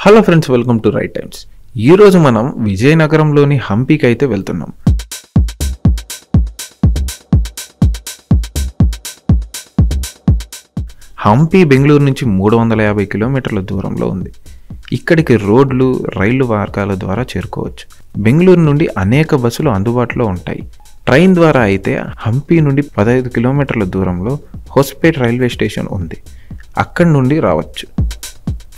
Hello friends, welcome to right times. ఈరోజు మనం విజయనగరంలోని హంపీకి అయితే వెళ్తున్నాం. హంపీ బెంగళూరు నుంచి 350 కిలోమీటర్ల దూరంలో ఉంది. ఇక్కడికి రోడ్లు, రైలు మార్గాల ద్వారా చేరుకోవచ్చు. బెంగళూరు నుండి అనేక బస్సులు అందుబాటులో ఉంటాయి. ట్రైన్ ద్వారా అయితే హంపీ నుండి 15 కిలోమీటర్ల దూరంలో హోస్పేట్ రైల్వే స్టేషన్ ఉంది. అక్కడి నుండి రావచ్చు.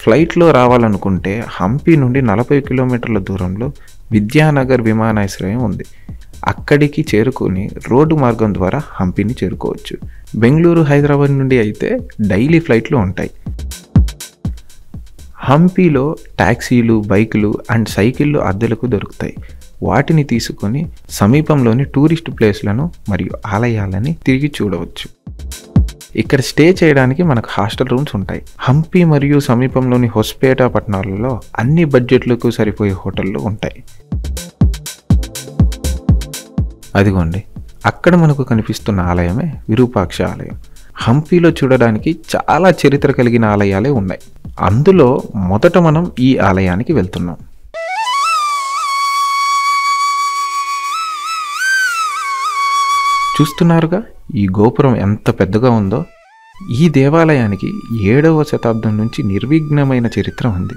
ఫ్లైట్లో రావాలనుకుంటే హంపీ నుండి 40 కిలోమీటర్ల దూరంలో విద్యానగర్ విమానాశ్రయం ఉంది. అక్కడికి చేరుకొని రోడ్డు మార్గం ద్వారా హంపీని చేరుకోవచ్చు. బెంగళూరు, హైదరాబాద్ నుండి అయితే డైలీ ఫ్లైట్లు ఉంటాయి. హంపీలో టాక్సీలు, బైకులు అండ్ సైకిళ్ళు అద్దెలకు దొరుకుతాయి. వాటిని తీసుకొని సమీపంలోని టూరిస్ట్ ప్లేస్లను మరియు ఆలయాలని తిరిగి చూడవచ్చు. ఇక్కడ స్టే చేయడానికి మనకు హాస్టల్ రూమ్స్ ఉంటాయి. హంపీ మరియు సమీపంలోని హొస్పేట పట్టణాలలో అన్ని బడ్జెట్లకు సరిపోయే హోటళ్ళు ఉంటాయి. అదిగోండి, అక్కడ మనకు కనిపిస్తున్న ఆలయమే విరూపాక్ష ఆలయం. హంపీలో చూడడానికి చాలా చరిత్ర కలిగిన ఆలయాలే ఉన్నాయి. అందులో మొదట మనం ఈ ఆలయానికి వెళ్తున్నాం. చూస్తున్నారుగా ఈ గోపురం ఎంత పెద్దగా ఉందో. ఈ దేవాలయానికి 7వ శతాబ్దం నుంచి నిర్విఘ్నమైన చరిత్ర ఉంది.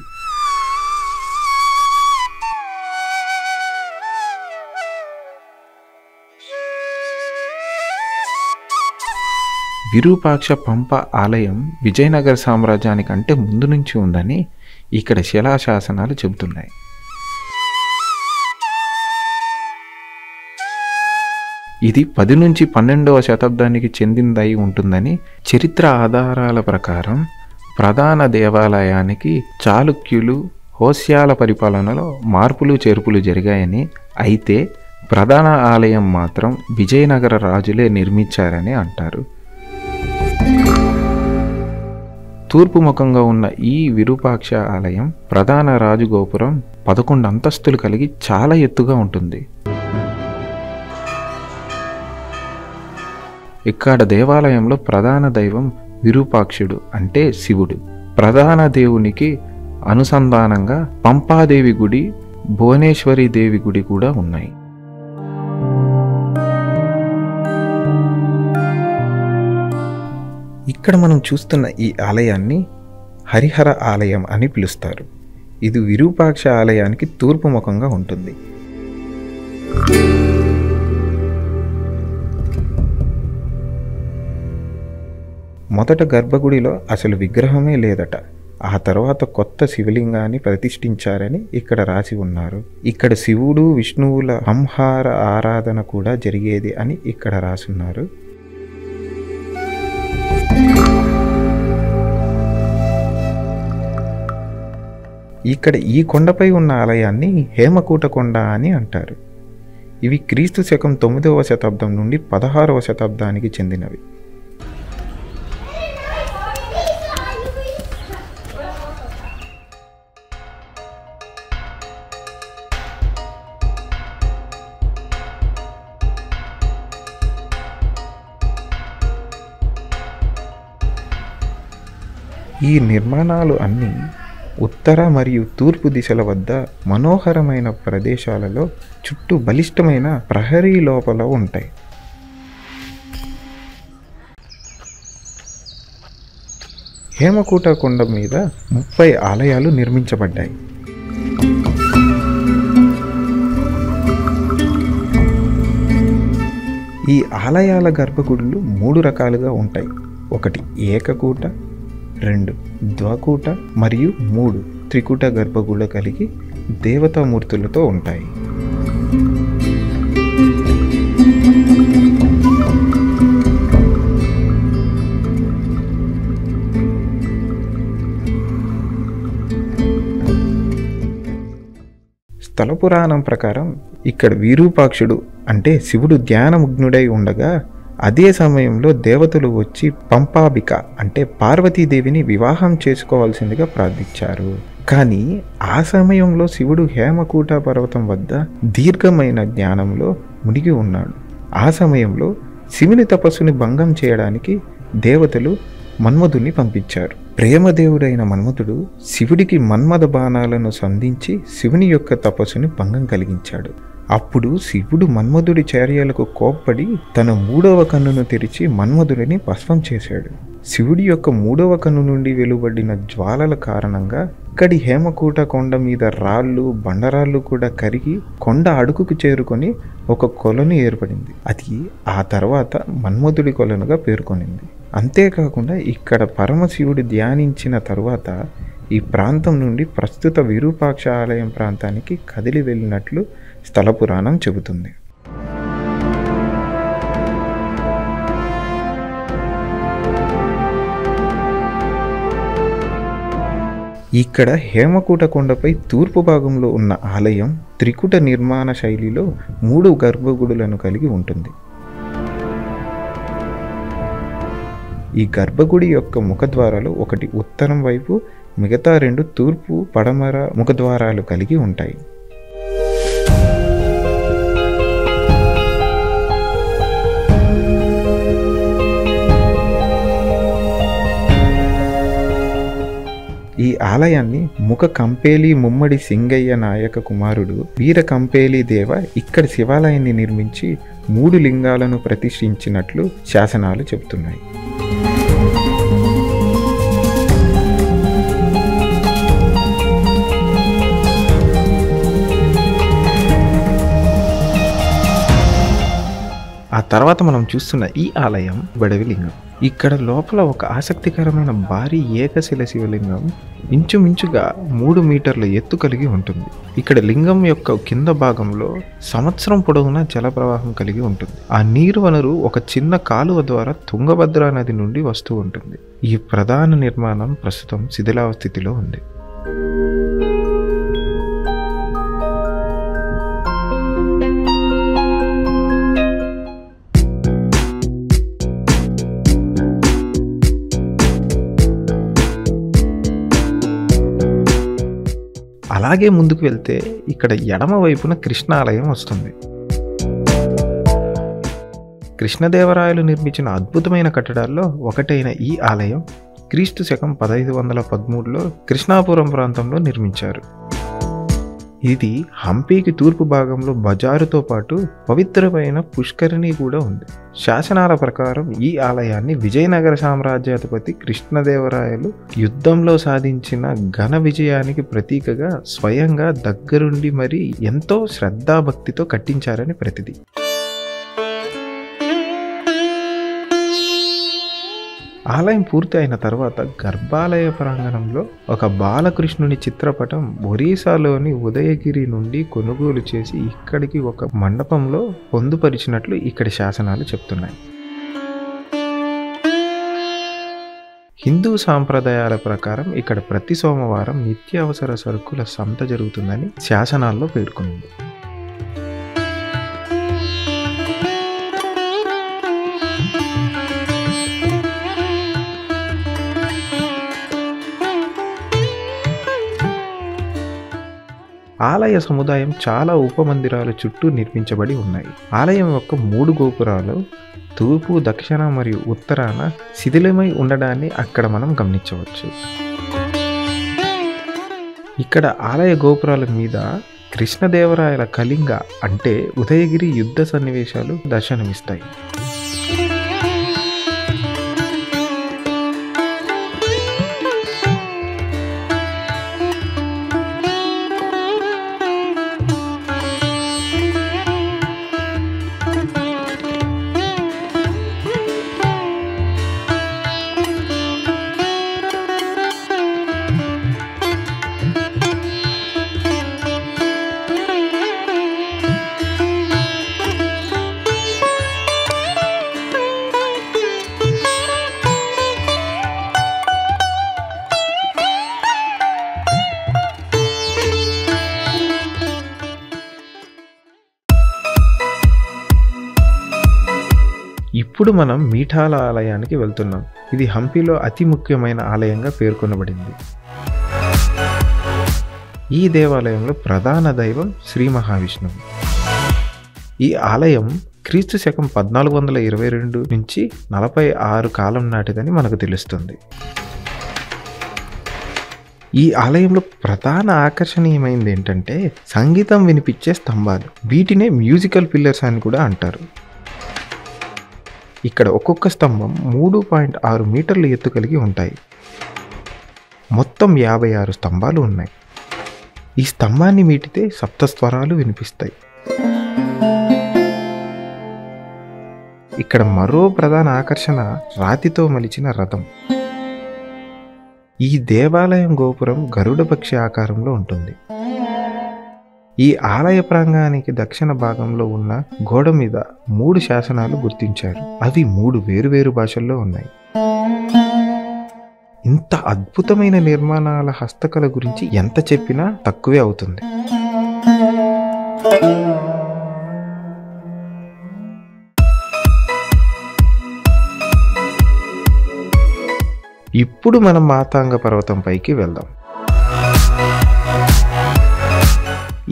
విరూపాక్ష పంప ఆలయం విజయనగర సామ్రాజ్యానికంటే ముందు నుంచి ఉందని ఇక్కడ శిలాశాసనాలు చెబుతున్నాయి. ఇది 10 నుంచి 12వ శతాబ్దానికి చెందిందై ఉంటుందని చరిత్ర ఆధారాల ప్రకారం ప్రధాన దేవాలయానికి చాళుక్యులు, హోస్యాల పరిపాలనలో మార్పులు చేర్పులు జరిగాయని, అయితే ప్రధాన ఆలయం మాత్రం విజయనగర రాజులే నిర్మించారని అంటారు. తూర్పు ముఖంగా ఉన్న ఈ విరూపాక్ష ఆలయం ప్రధాన రాజగోపురం 11 అంతస్తులు కలిగి చాలా ఎత్తుగా ఉంటుంది. ఇక్కడ దేవాలయంలో ప్రధాన దైవం విరూపాక్షుడు అంటే శివుడు. ప్రధాన దేవునికి అనుసంధానంగా పంపాదేవి గుడి, భువనేశ్వరి దేవి గుడి కూడా ఉన్నాయి. ఇక్కడ మనం చూస్తున్న ఈ ఆలయాన్ని హరిహర ఆలయం అని పిలుస్తారు. ఇది విరూపాక్ష ఆలయానికి తూర్పు ముఖంగా ఉంటుంది. మొదట గర్భగుడిలో అసలు విగ్రహమే లేదట. ఆ తర్వాత కొత్త శివలింగాన్ని ప్రతిష్ఠించారని ఇక్కడ రాసి ఉన్నారు. ఇక్కడ శివుడు, విష్ణువుల సంహార ఆరాధన కూడా జరిగేది అని ఇక్కడ రాసున్నారు. ఇక్కడ ఈ కొండపై ఉన్న ఆలయాన్ని హేమకూట కొండ అని అంటారు. ఇవి క్రీస్తు శకం 9వ శతాబ్దం నుండి 16వ శతాబ్దానికి చెందినవి. ఈ నిర్మాణాలు అన్నీ ఉత్తర మరియు తూర్పు దిశల వద్ద మనోహరమైన ప్రదేశాలలో చుట్టూ బలిష్టమైన ప్రహరీ లోపల ఉంటాయి. హేమకూట కొండ మీద 30 ఆలయాలు నిర్మించబడ్డాయి. ఈ ఆలయాల గర్భగుడులు 3 రకాలుగా ఉంటాయి. 1 ఏకకూట, 2 ద్వకూట మరియు 3 త్రికూట గర్భగుళ్ళ కలిగి దేవతామూర్తులతో ఉంటాయి. స్థల పురాణం ప్రకారం ఇక్కడ విరూపాక్షుడు అంటే శివుడు ధ్యానముగ్నుడై ఉండగా అదే సమయంలో దేవతలు వచ్చి పంపాబిక అంటే పార్వతీదేవిని వివాహం చేసుకోవాల్సిందిగా ప్రార్థించారు. కానీ ఆ సమయంలో శివుడు హేమకూట పర్వతం వద్ద దీర్ఘమైన జ్ఞానంలో మునిగి ఉన్నాడు. ఆ సమయంలో శివుని తపస్సుని భంగం చేయడానికి దేవతలు మన్మధుని పంపించారు. ప్రేమదేవుడైన మన్మధుడు శివుడికి మన్మథ బాణాలను సంధించి శివుని యొక్క తపస్సుని భంగం కలిగించాడు. అప్పుడు శివుడు మన్మధుడి చర్యలకు కోప్పడి తన 3వ కన్నును తెరిచి మన్మధుడిని భస్మం చేశాడు. శివుడి యొక్క 3వ కన్ను నుండి వెలువడిన జ్వాలల కారణంగా ఇక్కడి హేమకూట కొండ మీద రాళ్ళు బండరాళ్ళు కూడా కరిగి కొండ అడుగుకు చేరుకొని ఒక కొలను ఏర్పడింది. అది ఆ తర్వాత మన్మధుడి కొలనుగా పేర్కొనింది. అంతేకాకుండా ఇక్కడ పరమశివుడు ధ్యానించిన తరువాత ఈ ప్రాంతం నుండి ప్రస్తుత విరూపాక్ష ఆలయం ప్రాంతానికి కదిలి వెళ్ళినట్లు స్థల పురాణం చెబుతుంది. ఇక్కడ హేమకూట కొండపై తూర్పు భాగంలో ఉన్న ఆలయం త్రికుట నిర్మాణ శైలిలో 3 గర్భగుడులను కలిగి ఉంటుంది. ఈ గర్భగుడి యొక్క ముఖద్వారాలు ఒకటి ఉత్తరం వైపు, మిగతా 2 తూర్పు పడమర ముఖద్వారాలు కలిగి ఉంటాయి. ఈ ఆలయాన్ని ముఖ కంపేలి ముమ్మడి సింగయ్య నాయక కుమారుడు వీర కంపేలి దేవ ఇక్కడ శివాలయాన్ని నిర్మించి 3 లింగాలను ప్రతిష్ఠించినట్లు శాసనాలు చెబుతున్నాయి. ఆ తర్వాత మనం చూస్తున్న ఈ ఆలయం బడవి లింగం. ఇక్కడ లోపల ఒక ఆసక్తికరమైన భారీ ఏకశిల శివలింగం ఇంచుమించుగా 3 మీటర్ల ఎత్తు కలిగి ఉంటుంది. ఇక్కడ లింగం యొక్క కింద భాగంలో సంవత్సరం పొడవునా జల ప్రవాహం కలిగి ఉంటుంది. ఆ నీరు వనరు ఒక చిన్న కాలువ ద్వారా తుంగభద్ర నది నుండి వస్తూ ఉంటుంది. ఈ ప్రధాన నిర్మాణం ప్రస్తుతం శిథిలావస్థితిలో ఉంది. అలాగే ముందుకు వెళ్తే ఇక్కడ ఎడమ వైపున కృష్ణ ఆలయం వస్తుంది. కృష్ణదేవరాయలు నిర్మించిన అద్భుతమైన కట్టడాల్లో ఒకటైన ఈ ఆలయం క్రీస్తు శకం 1513లో కృష్ణాపురం ప్రాంతంలో నిర్మించారు. ఇది హంపీకి తూర్పు భాగంలో బజారుతో పాటు పవిత్రమైన పుష్కరిణి కూడా ఉంది. శాసనాల ప్రకారం ఈ ఆలయాన్ని విజయనగర సామ్రాజ్యాధిపతి కృష్ణదేవరాయలు యుద్ధంలో సాధించిన ఘన విజయానికి ప్రతీకగా స్వయంగా దగ్గరుండి మరీ ఎంతో శ్రద్ధాభక్తితో కట్టించారని ప్రతీతి. ఆలయం పూర్తి అయిన తర్వాత గర్భాలయ ప్రాంగణంలో ఒక బాలకృష్ణుని చిత్రపటం ఒరిస్సాలోని ఉదయగిరి నుండి కొనుగోలు చేసి ఇక్కడికి ఒక మండపంలో పొందుపరిచినట్లు ఇక్కడి శాసనాలు చెప్తున్నాయి. హిందూ సాంప్రదాయాల ప్రకారం ఇక్కడ ప్రతి సోమవారం నిత్యావసర సరుకుల సంత జరుగుతుందని శాసనాల్లో పేర్కొంది. ఆలయ సముదాయం చాలా ఉపమందిరాల చుట్టూ నిర్మించబడి ఉన్నాయి. ఆలయం యొక్క 3 గోపురాలు తూర్పు, దక్షిణ మరియు ఉత్తరాన శిథిలమై ఉండడాన్ని అక్కడ మనం గమనించవచ్చు. ఇక్కడ ఆలయ గోపురాల మీద కృష్ణదేవరాయల కళింగ అంటే ఉదయగిరి యుద్ధ సన్నివేశాలు దర్శనమిస్తాయి. ఇప్పుడు మనం మీఠాల ఆలయానికి వెళ్తున్నాం. ఇది హంపీలో అతి ముఖ్యమైన ఆలయంగా పేర్కొనబడింది. ఈ దేవాలయంలో ప్రధాన దైవం శ్రీ మహావిష్ణువు. ఈ ఆలయం క్రీస్తు శకం 1422 నుంచి 46 కాలం నాటిదని మనకు తెలుస్తుంది. ఈ ఆలయంలో ప్రధాన ఆకర్షణీయమైనది ఏంటంటే సంగీతం వినిపించే స్తంభాలు. వీటినే మ్యూజికల్ పిల్లర్స్ అని కూడా అంటారు. ఇక్కడ ఒక్కొక్క స్తంభం 3.6 మీటర్ల ఎత్తు కలిగి ఉంటాయి. మొత్తం 56 స్తంభాలు ఉన్నాయి. ఈ స్తంభాన్ని మీటితే సప్తస్వరాలు వినిపిస్తాయి. ఇక్కడ మరో ప్రధాన ఆకర్షణ రాతితో మలిచిన రథం. ఈ దేవాలయం గోపురం గరుడ పక్షి ఆకారంలో ఉంటుంది. ఈ ఆలయ ప్రాంగణానికి దక్షిణ భాగంలో ఉన్న గోడ మీద 3 శాసనాలు గుర్తించారు. అవి 3 వేరువేరు భాషల్లో ఉన్నాయి. ఇంత అద్భుతమైన నిర్మాణాల హస్తకళ గురించి ఎంత చెప్పినా తక్కువే అవుతుంది. ఇప్పుడు మనం మాతాంగ పర్వతం పైకి వెళ్దాం.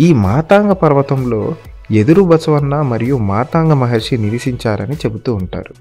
ఈ మాతాంగ పర్వతంలో ఎదురు బసవన్న మరియు మాతాంగ మహర్షి నివసించారని చెబుతూ ఉంటారు.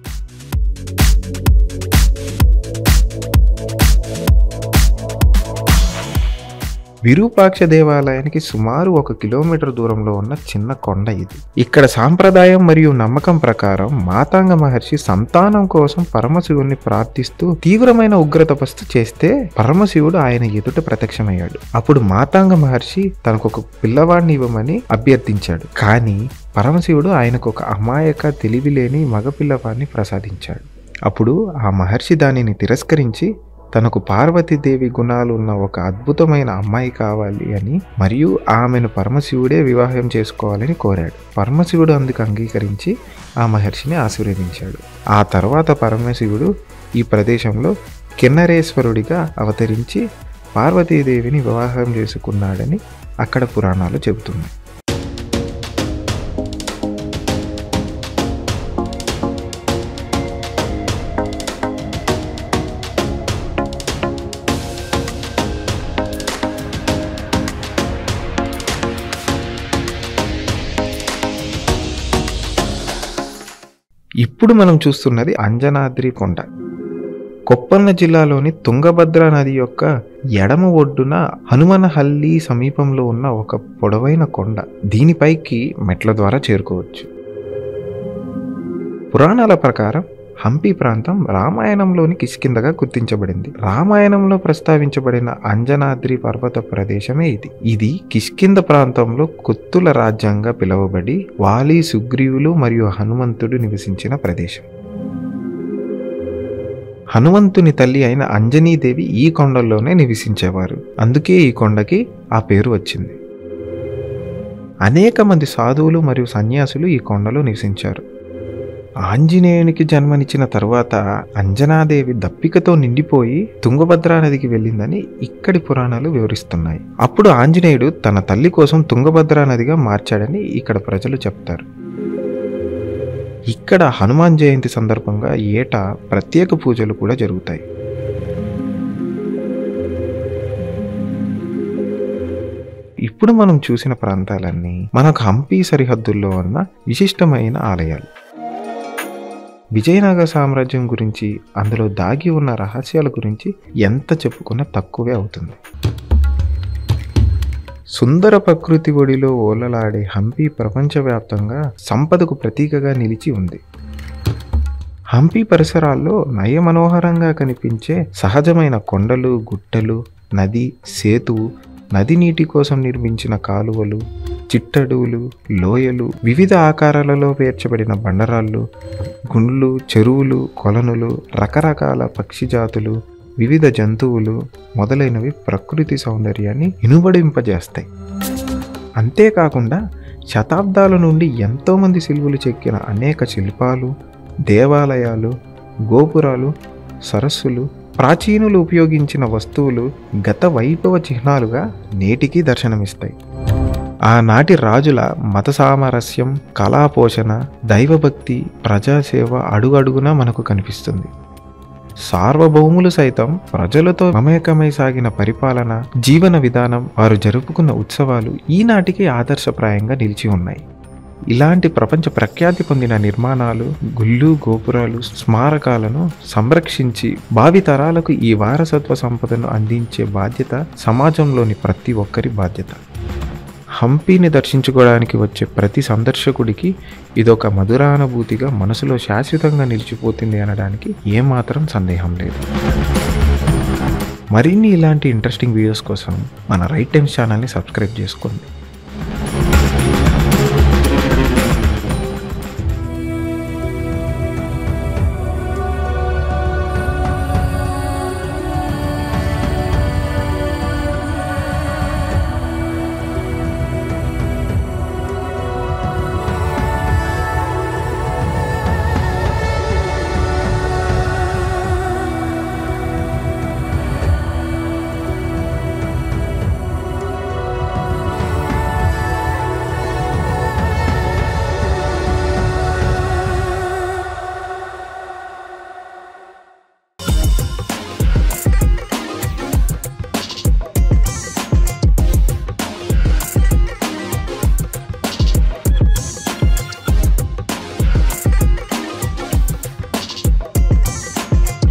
విరూపాక్ష దేవాలయానికి సుమారు 1 కిలోమీటర్ దూరంలో ఉన్న చిన్న కొండ ఇది. ఇక్కడ సాంప్రదాయం మరియు నమ్మకం ప్రకారం మాతాంగ మహర్షి సంతానం కోసం పరమశివుణ్ణి ప్రార్థిస్తూ తీవ్రమైన ఉగ్ర తపస్సు చేస్తే పరమశివుడు ఆయన ఎదుట ప్రత్యక్షమయ్యాడు. అప్పుడు మాతాంగ మహర్షి తనకు ఒక పిల్లవాడిని ఇవ్వమని అభ్యర్థించాడు. కానీ పరమశివుడు ఆయనకు ఒక అమాయక తెలివిలేని మగపిల్లవాడిని ప్రసాదించాడు. అప్పుడు ఆ మహర్షి దానిని తిరస్కరించి తనకు పార్వతీదేవి గుణాలు ఉన్న ఒక అద్భుతమైన అమ్మాయి కావాలి అని మరియు ఆమెను పరమశివుడే వివాహం చేసుకోవాలని కోరాడు. పరమశివుడు అందుకు అంగీకరించి ఆ మహర్షిని ఆశీర్వదించాడు. ఆ తర్వాత పరమశివుడు ఈ ప్రదేశంలో కిన్నరేశ్వరుడిగా అవతరించి పార్వతీదేవిని వివాహం చేసుకున్నాడని అక్కడ పురాణాలు చెబుతున్నాయి. ఇప్పుడు మనం చూస్తున్నది అంజనాద్రి కొండ. కొప్పన్న జిల్లాలోని తుంగభద్ర నది యొక్క ఎడమ ఒడ్డున హనుమనహల్లి సమీపంలో ఉన్న ఒక పొడవైన కొండ. దీనిపైకి మెట్ల ద్వారా చేరుకోవచ్చు. పురాణాల ప్రకారం హంపి ప్రాంతం రామాయణంలోని కిష్కింధగా గుర్తించబడింది. రామాయణంలో ప్రస్తావించబడిన అంజనాద్రి పర్వత ప్రదేశమే ఇది. ఇది కిష్కింధ ప్రాంతంలో కొత్తుల రాజ్యంగా పిలువబడి వాలి, సుగ్రీవులు మరియు హనుమంతుడు నివసించిన ప్రదేశం. హనుమంతుని తల్లి అయిన అంజనీదేవి ఈ కొండల్లోనే నివసించేవారు. అందుకే ఈ కొండకి ఆ పేరు వచ్చింది. అనేక మంది సాధువులు మరియు సన్యాసులు ఈ కొండలో నివసించారు. ఆంజనేయునికి జన్మనిచ్చిన తరువాత అంజనాదేవి దప్పికతో నిండిపోయి తుంగభద్రా నదికి వెళ్ళిందని ఇక్కడి పురాణాలు వివరిస్తున్నాయి. అప్పుడు ఆంజనేయుడు తన తల్లి కోసం తుంగభద్రా నదిగా మార్చాడని ఇక్కడ ప్రజలు చెప్తారు. ఇక్కడ హనుమాన్ జయంతి సందర్భంగా ఏటా ప్రత్యేక పూజలు కూడా జరుగుతాయి. ఇప్పుడు మనం చూసిన ప్రాంతాలన్నీ మనకు హంపి సరిహద్దుల్లో ఉన్న విశిష్టమైన ఆలయాలు. విజయనగర సామ్రాజ్యం గురించి, అందులో దాగి ఉన్న రహస్యాల గురించి ఎంత చెప్పుకున్నా తక్కువే అవుతుంది. సుందర ప్రకృతి ఒడిలో ఓలలాడే హంపి ప్రపంచవ్యాప్తంగా సంపదకు ప్రతీకగా నిలిచి ఉంది. హంపి పరిసరాల్లో నయమనోహరంగా కనిపించే సహజమైన కొండలు, గుట్టలు, నది, సేతువు, నది నీటి కోసం నిర్మించిన కాలువలు, చిట్టడువులు, లోయలు, వివిధ ఆకారాలలో పేర్చబడిన బండరాళ్ళు, గుండ్లు, చెరువులు, కొలనులు, రకరకాల పక్షి జాతులు, వివిధ జంతువులు మొదలైనవి ప్రకృతి సౌందర్యాన్ని ఇనుబడింపజేస్తాయి. అంతేకాకుండా శతాబ్దాల నుండి ఎంతోమంది శిల్పులు చెక్కిన అనేక శిల్పాలు, దేవాలయాలు, గోపురాలు, సరస్సులు, ప్రాచీనులు ఉపయోగించిన వస్తువులు గత వైభవ చిహ్నాలుగా నేటికీ దర్శనమిస్తాయి. ఆనాటి రాజుల మత సామరస్యం, కళాపోషణ, దైవభక్తి, ప్రజాసేవ అడుగడుగునా మనకు కనిపిస్తుంది. సార్వభౌములు సైతం ప్రజలతో మమేకమై సాగిన పరిపాలన, జీవన విధానం, వారు జరుపుకున్న ఉత్సవాలు ఈనాటికి ఆదర్శప్రాయంగా నిలిచి ఉన్నాయి. ఇలాంటి ప్రపంచ ప్రఖ్యాతి పొందిన నిర్మాణాలు, గుళ్ళు, గోపురాలు, స్మారకాలను సంరక్షించి భావితరాలకు ఈ వారసత్వ సంపదను అందించే బాధ్యత సమాజంలోని ప్రతి ఒక్కరి బాధ్యత. హంపీని దర్శించుకోవడానికి వచ్చే ప్రతి సందర్శకుడికి ఇదొక మధురానుభూతిగా మనసులో శాశ్వతంగా నిలిచిపోతుంది అనడానికి ఏమాత్రం సందేహం లేదు. మరిన్ని ఇలాంటి ఇంట్రెస్టింగ్ వీడియోస్ కోసం మన రైట్ టైమ్స్ ఛానల్ని సబ్స్క్రైబ్ చేసుకోండి.